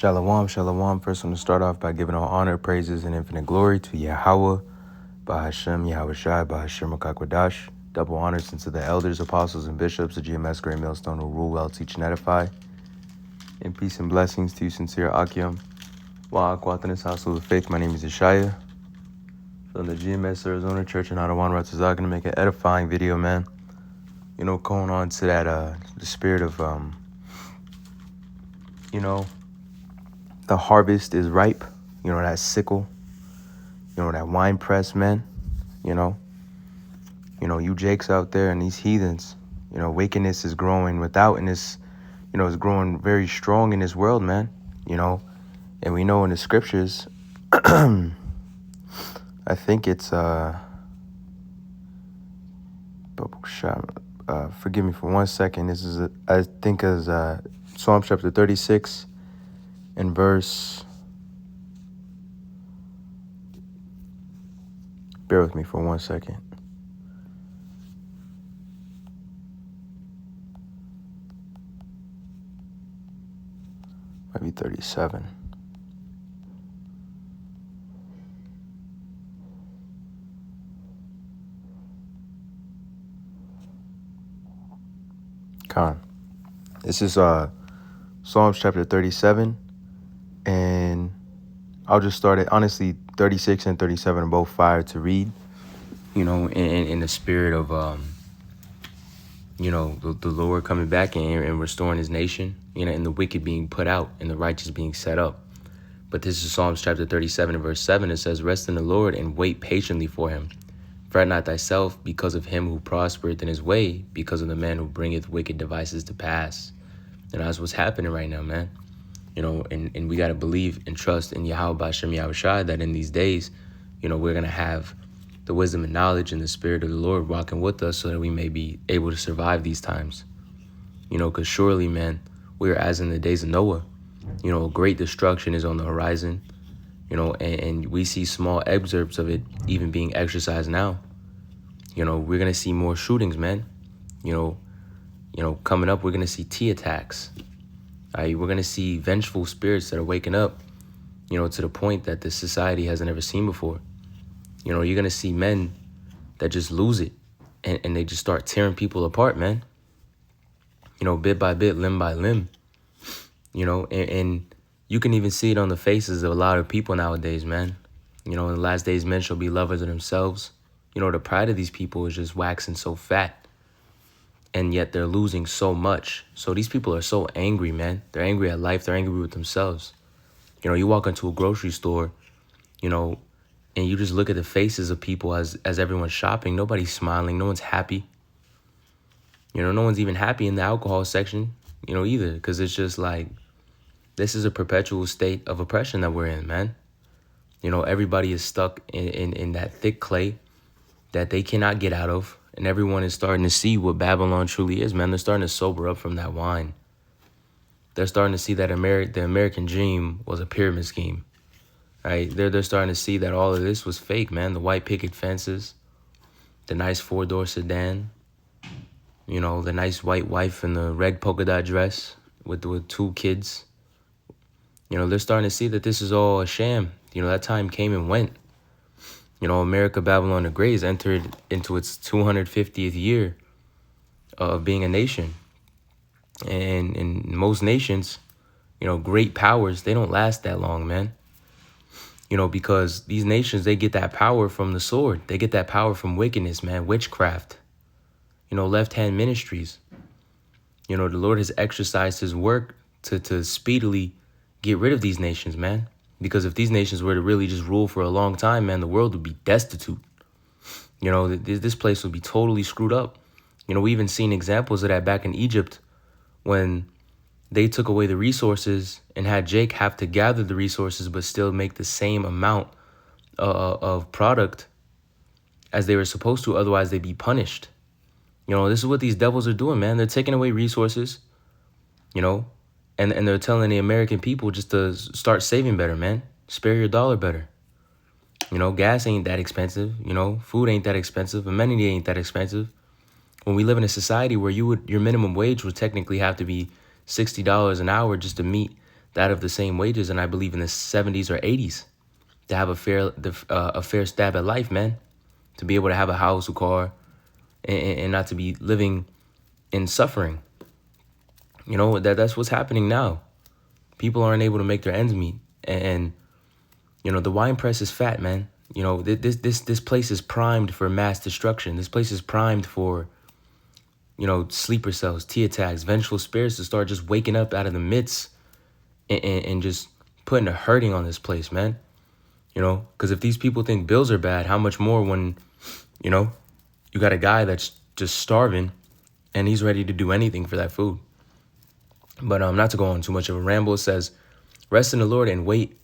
Shalom, shalom. First, I'm going to start off by giving all honor, praises, and infinite glory to Yahweh, Bahashem, Yahweh Shai, Bahashem, Makakwadash. Double honors unto the elders, apostles, and bishops of GMS Great Millstone who rule well, teach, and edify. And peace and blessings to you, sincere Akim. Wa'akwat in this household of faith. My name is Ishaya from the GMS Arizona Church in Adawan, Ratazak. I'm going to make an edifying video, man. You know, going on to that, the spirit of, the harvest is ripe. You know, that sickle. You know, that wine press, man. You know, you Jakes out there and these heathens. You know, wickedness is growing without in this, it's growing very strong in this world, man. You know, and we know in the scriptures, I think it's, forgive me for 1 second. This is, I think is Psalm chapter 36 and verse, bear with me for 1 second. Might be 37. Con. This is Psalms chapter 37, and I'll just start it. Honestly, 36 and 37 are both fire to read. You know, in the spirit of the Lord coming back and restoring His nation. You know, and the wicked being put out and the righteous being set up. But this is Psalms chapter 37 and verse 7. It says, "Rest in the Lord and wait patiently for Him. Fret not thyself because of him who prospereth in his way, because of the man who bringeth wicked devices to pass." And that's what's happening right now, man. You know, and we got to believe and trust in Yahweh Bashem Yahweh Shai that in these days, we're going to have the wisdom and knowledge and the spirit of the Lord walking with us so that we may be able to survive these times. Because surely, man, we are as in the days of Noah. Great destruction is on the horizon. And we see small excerpts of it even being exercised now. We're going to see more shootings, man. Coming up, we're going to see T attacks. We're going to see vengeful spirits that are waking up, to the point that this society hasn't ever seen before. You're going to see men that just lose it and they just start tearing people apart, man. Bit by bit, limb by limb. And you can even see it on the faces of a lot of people nowadays, man. In the last days, men shall be lovers of themselves. The pride of these people is just waxing so fat. And yet they're losing so much. So these people are so angry, man. They're angry at life. They're angry with themselves. You walk into a grocery store, and you just look at the faces of people as everyone's shopping. Nobody's smiling. No one's happy. No one's even happy in the alcohol section, either. Because it's just like, this is a perpetual state of oppression that we're in, man. Everybody is stuck in that thick clay that they cannot get out of. And everyone is starting to see what Babylon truly is, man. They're starting to sober up from that wine. They're starting to see that the American dream was a pyramid scheme, right? They're starting to see that all of this was fake, man. The white picket fences, the nice 4-door sedan, the nice white wife in the red polka dot dress with 2 kids. They're starting to see that this is all a sham. That time came and went. America, Babylon the Great has entered into its 250th year of being a nation. And in most nations, great powers, they don't last that long, man. Because these nations, they get that power from the sword. They get that power from wickedness, man, witchcraft, left-hand ministries. The Lord has exercised His work to speedily get rid of these nations, man. Because if these nations were to really just rule for a long time, man, the world would be destitute. This place would be totally screwed up. We even seen examples of that back in Egypt when they took away the resources and had Jake have to gather the resources but still make the same amount of product as they were supposed to. Otherwise, they'd be punished. This is what these devils are doing, man. They're taking away resources, and they're telling the American people just to start saving better, man. Spare your dollar better. Gas ain't that expensive. Food ain't that expensive. Amenity ain't that expensive. When we live in a society where your minimum wage would technically have to be $60 an hour just to meet that of the same wages, and I believe in the 70s or 80s, to have a fair stab at life, man. To be able to have a house, a car, and not to be living in suffering. You know, that's what's happening now. People aren't able to make their ends meet. And you know, the wine press is fat, man. You know, this place is primed for mass destruction. This place is primed for, you know, sleeper cells, T attacks, vengeful spirits to start just waking up out of the midst and just putting a hurting on this place, man. You know, because if these people think bills are bad, how much more when, you know, you got a guy that's just starving and he's ready to do anything for that food. But not to go on too much of a ramble, it says, rest in the Lord and wait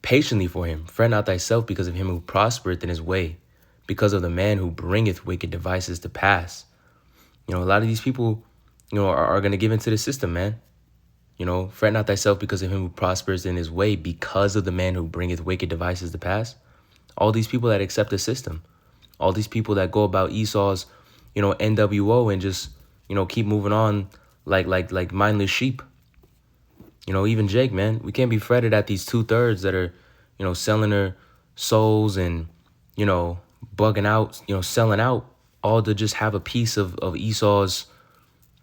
patiently for him. Fret not thyself because of him who prospereth in his way, because of the man who bringeth wicked devices to pass. You know, a lot of these people, you know, are going to give into the system, man. You know, fret not thyself because of him who prospers in his way, because of the man who bringeth wicked devices to pass. All these people that accept the system, all these people that go about Esau's, you know, NWO and just, you know, keep moving on like mindless sheep. You know, even Jake, man, we can't be fretted at these 2/3 that are, you know, selling their souls and, you know, bugging out, you know, selling out, all to just have a piece of Esau's,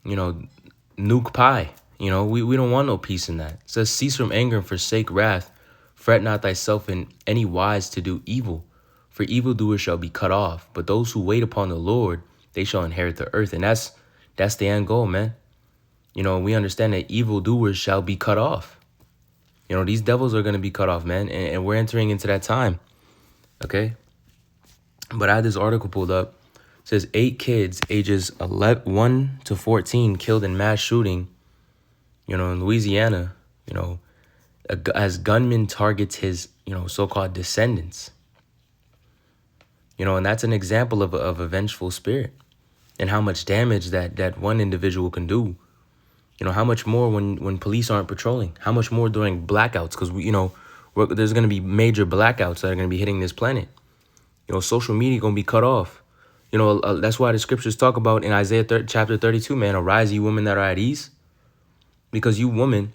you know, nuke pie. You know, we don't want no peace in that. It says, cease from anger and forsake wrath. Fret not thyself in any wise to do evil, for evildoers shall be cut off. But those who wait upon the Lord, they shall inherit the earth. And that's the end goal, man. You know, we understand that evildoers shall be cut off. You know, these devils are going to be cut off, man. And we're entering into that time. Okay. But I had this article pulled up. It says 8 kids ages 1 to 14 killed in mass shooting, you know, in Louisiana, you know, as gunman targets his, you know, so-called descendants. You know, and that's an example of a vengeful spirit and how much damage that one individual can do. You know, how much more when police aren't patrolling? How much more during blackouts? Because, you know, there's going to be major blackouts that are going to be hitting this planet. You know, social media going to be cut off. You know, that's why the scriptures talk about in Isaiah chapter 32, man, arise ye women that are at ease. Because you woman,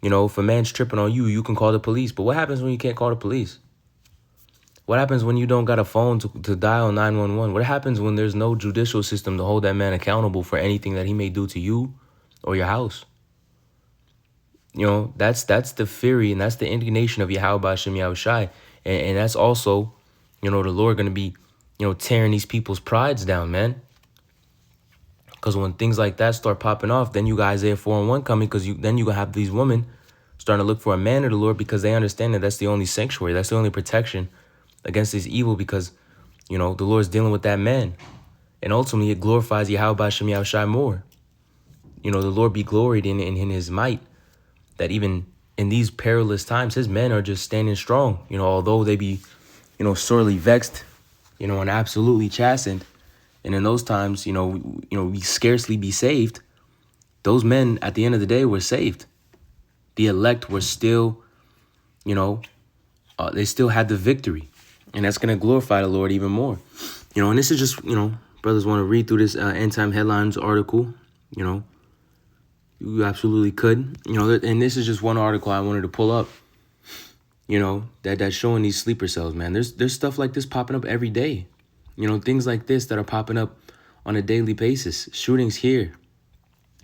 you know, if a man's tripping on you, you can call the police. But what happens when you can't call the police? What happens when you don't got a phone to dial 911? What happens when there's no judicial system to hold that man accountable for anything that he may do to you or your house? You know, that's the fury and that's the indignation of Yahweh B'Shem Yahushai. And that's also, you know, the Lord going to be, you know, tearing these people's prides down, man. Because when things like that start popping off, then you got Isaiah 4:1 coming, because then you going to have these women starting to look for a man of the Lord, because they understand that that's the only sanctuary. That's the only protection against this evil, because, you know, the Lord's dealing with that man. And ultimately, it glorifies Yahweh B'Shem Yahushai more. You know, the Lord be gloried in his might, that even in these perilous times, his men are just standing strong. You know, although they be, you know, sorely vexed, you know, and absolutely chastened. And in those times, you know, we scarcely be saved. Those men at the end of the day were saved. The elect were still, you know, they still had the victory. And that's going to glorify the Lord even more. You know, and this is just, you know, brothers want to read through this End Time Headlines article, you know. You absolutely could, you know, and this is just one article I wanted to pull up, you know, that's showing these sleeper cells, man. There's stuff like this popping up every day. You know, things like this that are popping up on a daily basis. Shootings here,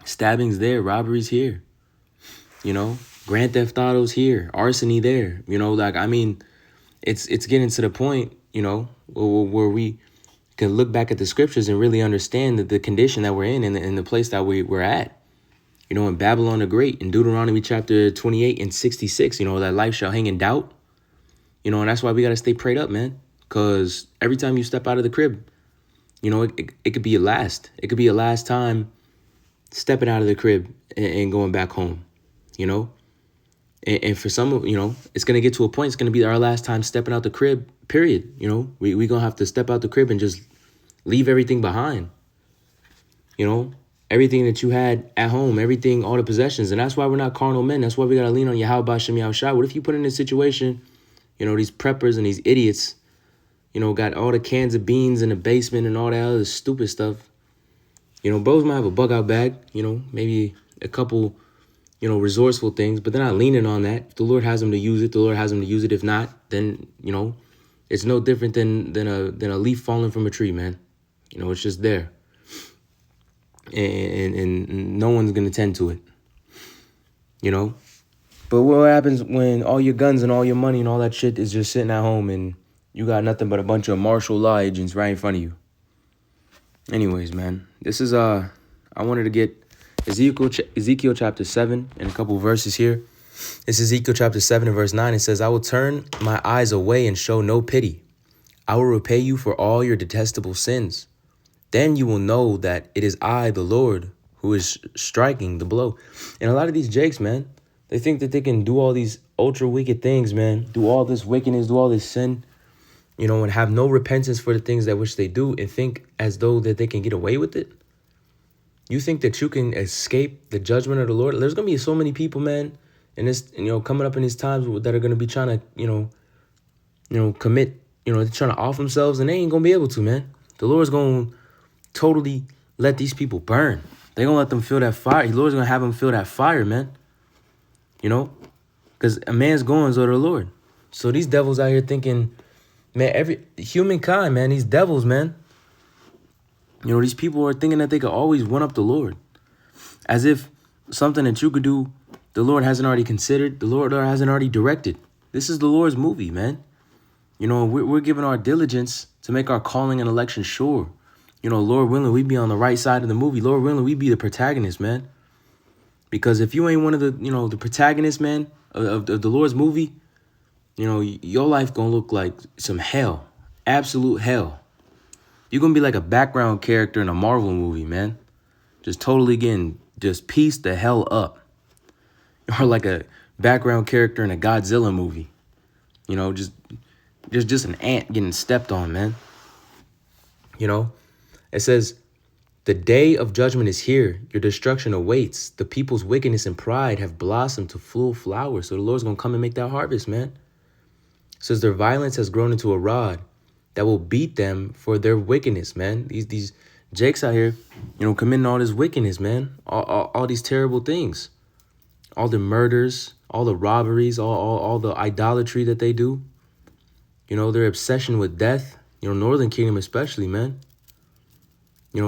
stabbings there, robberies here, you know, Grand Theft Autos here, arsony there. You know, like, I mean, it's getting to the point, you know, where we can look back at the scriptures and really understand the condition that we're in and the place that we're at. You know, in Babylon the Great, in Deuteronomy chapter 28 and 66, you know, that life shall hang in doubt. You know, and that's why we got to stay prayed up, man. Because every time you step out of the crib, you know, it could be your last. It could be your last time stepping out of the crib and going back home, you know. And for some of, you know, it's going to get to a point, it's going to be our last time stepping out the crib, period. You know, we going to have to step out the crib and just leave everything behind, you know. Everything that you had at home, everything, all the possessions. And that's why we're not carnal men. That's why we got to lean on Yahweh B'Shem Yahushai. What if you put in a situation, you know, these preppers and these idiots, you know, got all the cans of beans in the basement and all that other stupid stuff. You know, bros might have a bug out bag, you know, maybe a couple, resourceful things, but they're not leaning on that. If the Lord has them to use it, the Lord has them to use it. If not, then, it's no different than a leaf falling from a tree, man. It's just there. And no one's going to tend to it, But what happens when all your guns and all your money and all that shit is just sitting at home and you got nothing but a bunch of martial law agents right in front of you? Anyways, man, this is, I wanted to get Ezekiel chapter 7 and a couple verses here. This is Ezekiel chapter 7 and verse 9. It says, I will turn my eyes away and show no pity. I will repay you for all your detestable sins. Then you will know that it is I, the Lord, who is striking the blow. And a lot of these jakes, man, they think that they can do all these ultra wicked things, man. Do all this wickedness, do all this sin, and have no repentance for the things that which they do and think as though that they can get away with it. You think that you can escape the judgment of the Lord? There's going to be so many people, man, in this, coming up in these times that are going to be trying to, commit, they're trying to off themselves, and they ain't going to be able to, man. The Lord's going to totally let these people burn. They're going to let them feel that fire. The Lord's going to have them feel that fire, man. Because a man's goings are the Lord. So these devils out here thinking, man, every humankind, man, these devils, man. These people are thinking that they could always one-up the Lord. As if something that you could do, the Lord hasn't already considered, the Lord hasn't already directed. This is the Lord's movie, man. We're giving our diligence to make our calling and election sure. Lord willing, we be on the right side of the movie. Lord willing, we be the protagonist, man. Because if you ain't one of the, the protagonists, man, of the Lord's movie, your life gonna look like some hell. Absolute hell. You're gonna be like a background character in a Marvel movie, man. Just totally getting just pieced the hell up. Or like a background character in a Godzilla movie. Just an ant getting stepped on, man. It says, the day of judgment is here. Your destruction awaits. The people's wickedness and pride have blossomed to full flower. So the Lord's going to come and make that harvest, man. It says their violence has grown into a rod that will beat them for their wickedness, man. These jakes out here, committing all this wickedness, man. All these terrible things. All the murders, all the robberies, all the idolatry that they do. Their obsession with death. Northern Kingdom especially, man.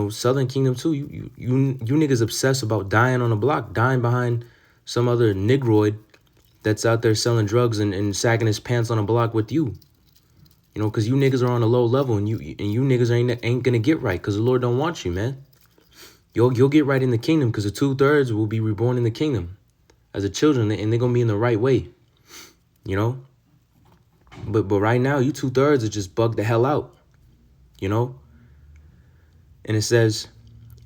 Southern Kingdom too. You niggas obsessed about dying on the block, dying behind some other negroid that's out there selling drugs and sagging his pants on a block with you. Because you niggas are on a low level and you niggas ain't gonna get right because the Lord don't want you, man. You'll get right in the kingdom because the 2/3 will be reborn in the kingdom as a children, and they're gonna be in the right way. But right now, you 2/3 are just bugged the hell out. And it says,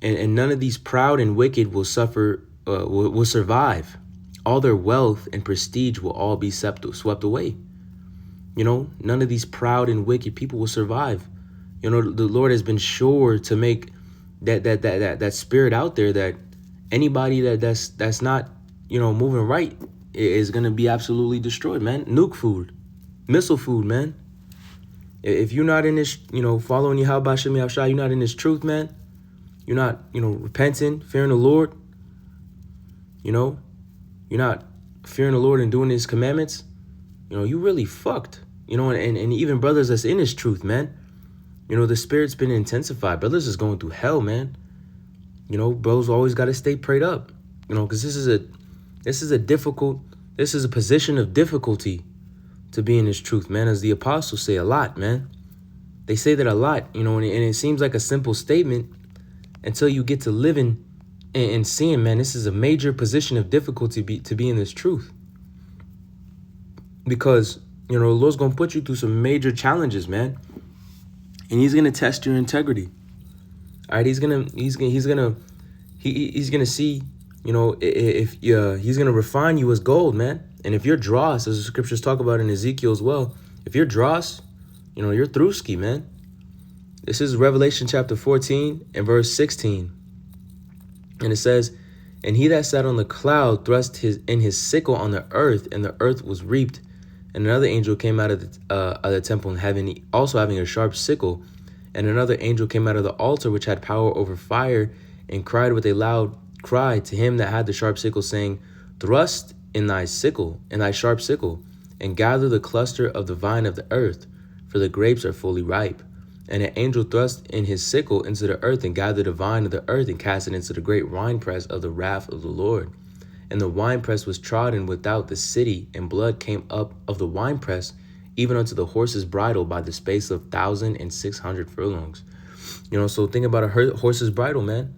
and none of these proud and wicked will survive. All their wealth and prestige will all be swept away. None of these proud and wicked people will survive. The Lord has been sure to make that spirit out there that anybody that's not, moving right is going to be absolutely destroyed, man. Nuke food, missile food, man. If you're not in this, following Yahweh Shem Yahushua, you're not in this truth, man. You're not, repenting, fearing the Lord. You're not fearing the Lord and doing his commandments. You really fucked. And even brothers that's in this truth, man. The spirit's been intensified. Brothers is going through hell, man. Bros always got to stay prayed up. Because this is a position of difficulty to be in this truth, man. As the apostles say a lot, man. They say that a lot, and it seems like a simple statement until you get to living and seeing, man, this is a major position of difficulty to be in this truth. Because, the Lord's going to put you through some major challenges, man. And he's going to test your integrity. All right, he's going to see, if he's going to refine you as gold, man. And if you're dross, as the scriptures talk about in Ezekiel as well, if you're dross, you're throughski, man. This is Revelation chapter 14 and verse 16. And it says, and he that sat on the cloud thrust his sickle on the earth, and the earth was reaped. And another angel came out of the temple, and having a sharp sickle. And another angel came out of the altar, which had power over fire, and cried with a loud cry to him that had the sharp sickle, saying, Thrust in thy sickle, in thy sharp sickle, and gather the cluster of the vine of the earth, for the grapes are fully ripe. And an angel thrust in his sickle into the earth, and gathered the vine of the earth, and cast it into the great winepress of the wrath of the Lord. And the winepress was trodden without the city, and blood came up of the winepress, even unto the horse's bridle, by the space of 1,600 furlongs. So think about a horse's bridle, man.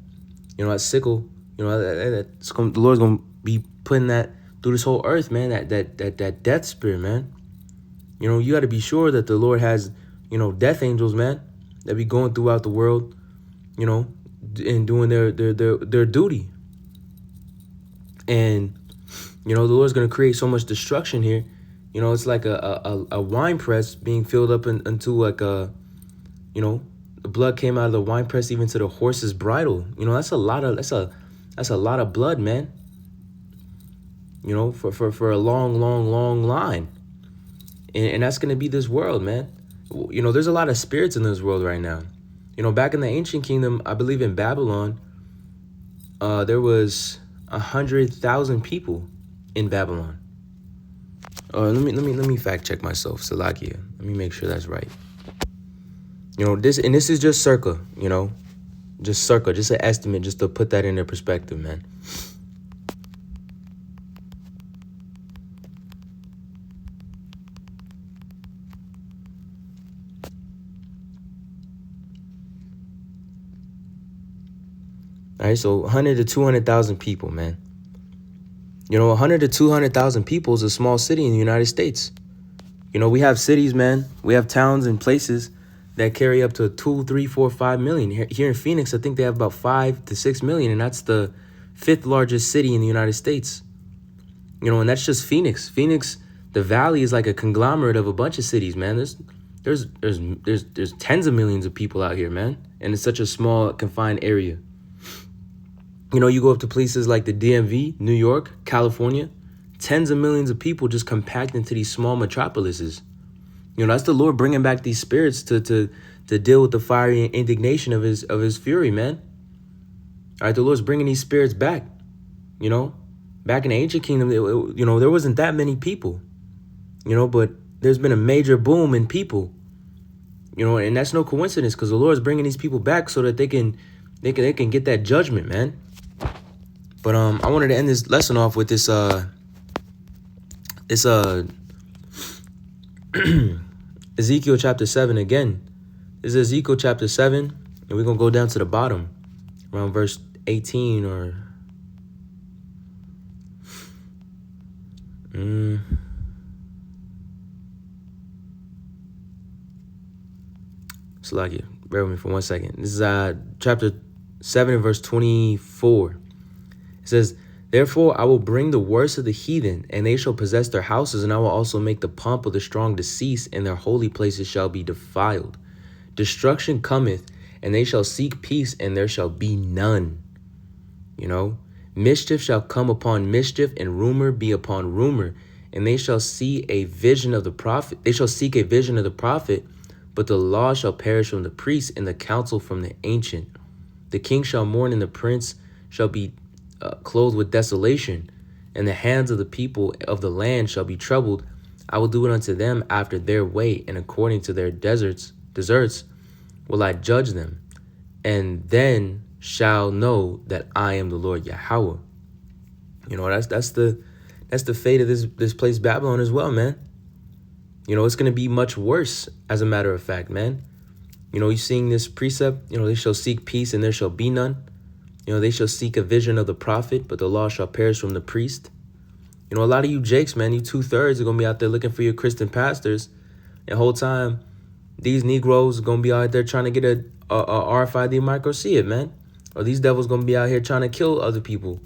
That sickle. The Lord's gonna be putting that through this whole earth, man. That death spirit, man. You got to be sure that the Lord has, death angels, man, that be going throughout the world, and doing their duty. And the Lord's gonna create so much destruction here. It's like a wine press being filled up into like a, the blood came out of the wine press even to the horse's bridle. That's a lot of blood, man. For a long line. And that's gonna be this world, man. There's a lot of spirits in this world right now. Back in the ancient kingdom, I believe in Babylon, there was 100,000 people in Babylon. Let me fact check myself, Salakia. Let me make sure that's right. This is just circa, just an estimate, just to put that into perspective, man. All right, so 100 to 200,000 people, man. 100 to 200,000 people is a small city in the United States. We have cities, man. We have towns and places that carry up to 2, 3, 4, 5 million. Here in Phoenix, I think they have about 5 to 6 million, and that's the 5th largest city in the United States. And that's just Phoenix. Phoenix, the valley is like a conglomerate of a bunch of cities, man. There's tens of millions of people out here, man, and it's such a small, confined area. You go up to places like the DMV, New York, California, tens of millions of people just compact into these small metropolises. That's the Lord bringing back these spirits to deal with the fiery indignation of his fury, man. All right, the Lord's bringing these spirits back. Back in the ancient kingdom, there wasn't that many people. But there's been a major boom in people. And that's no coincidence, because the Lord's bringing these people back so that they can get that judgment, man. But I wanted to end this lesson off with this Ezekiel chapter 7 again. This is Ezekiel chapter 7, and we're gonna go down to the bottom, around verse 18 or Salakia, bear with me for 1 second. This is chapter 7 and verse 24. It says, "Therefore I will bring the worst of the heathen, and they shall possess their houses, and I will also make the pomp of the strong to cease, and their holy places shall be defiled. Destruction cometh, and they shall seek peace, and there shall be none." Mischief shall come upon mischief, and rumor be upon rumor, and they shall see a vision of the prophet. They shall seek a vision of the prophet, but the law shall perish from the priest, and the counsel from the ancient. The king shall mourn, and the prince shall be clothed with desolation, and the hands of the people of the land shall be troubled. I will do it unto them after their way, and according to their deserts will I judge them, and then shall know that I am the Lord Yahweh. That's the fate of this place Babylon as well, man. It's going to be much worse, as a matter of fact, man. You seeing this precept, they shall seek peace, and there shall be none. They shall seek a vision of the prophet, but the law shall perish from the priest. A lot of you jakes, man, you 2/3 are going to be out there looking for your Christian pastors. And the whole time, these Negroes are going to be out there trying to get a RFID micro see it, man. Or these devils going to be out here trying to kill other people.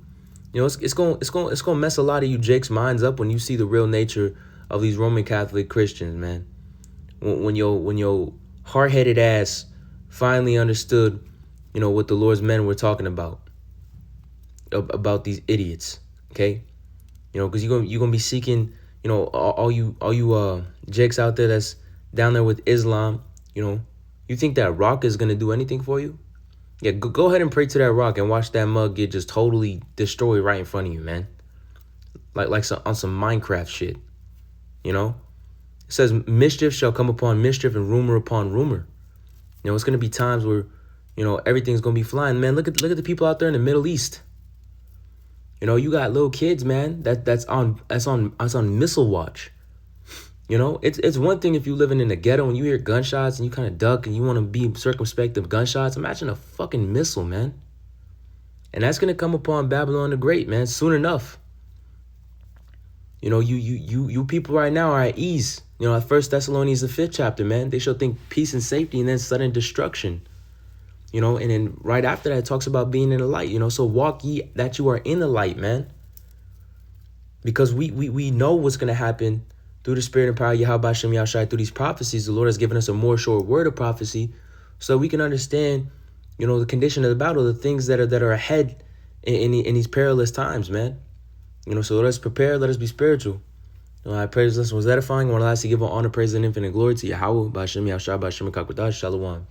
It's going to mess a lot of you jakes' minds up when you see the real nature of these Roman Catholic Christians, man. When your hard-headed ass finally understood what the Lord's men were talking about these idiots, okay? Because you're gonna be seeking, all you jakes out there that's down there with Islam, you think that rock is gonna do anything for you? Yeah, go ahead and pray to that rock and watch that mug get just totally destroyed right in front of you, man. on some Minecraft shit. You know, it says mischief shall come upon mischief and rumor upon rumor. You know, it's gonna be times where, you know, everything's gonna be flying. Man, look at the people out there in the Middle East. You know, you got little kids, man. That's on missile watch. You know, it's one thing if you living in the ghetto and you hear gunshots and you kind of duck and you want to be circumspect of gunshots. Imagine a fucking missile, man. And that's gonna come upon Babylon the Great, man, soon enough. You know, you people right now are at ease. You know, at 1 Thessalonians the 5th chapter, man, they shall think peace and safety and then sudden destruction. You know, and then right after that, it talks about being in the light. You know, so walk ye that you are in the light, man. Because we know what's gonna happen through the spirit and power of Yahweh Hashem Yahshai, through these prophecies. The Lord has given us a more sure word of prophecy, so we can understand, you know, the condition of the battle, the things that are ahead in these perilous times, man. You know, so let us prepare, let us be spiritual. You know, I pray this lesson was edifying. I want to lastly give all honor, praise, and infinite glory to Yahweh, B'Hashem Yahshua, B'Hashem Kakwadash, Shalom.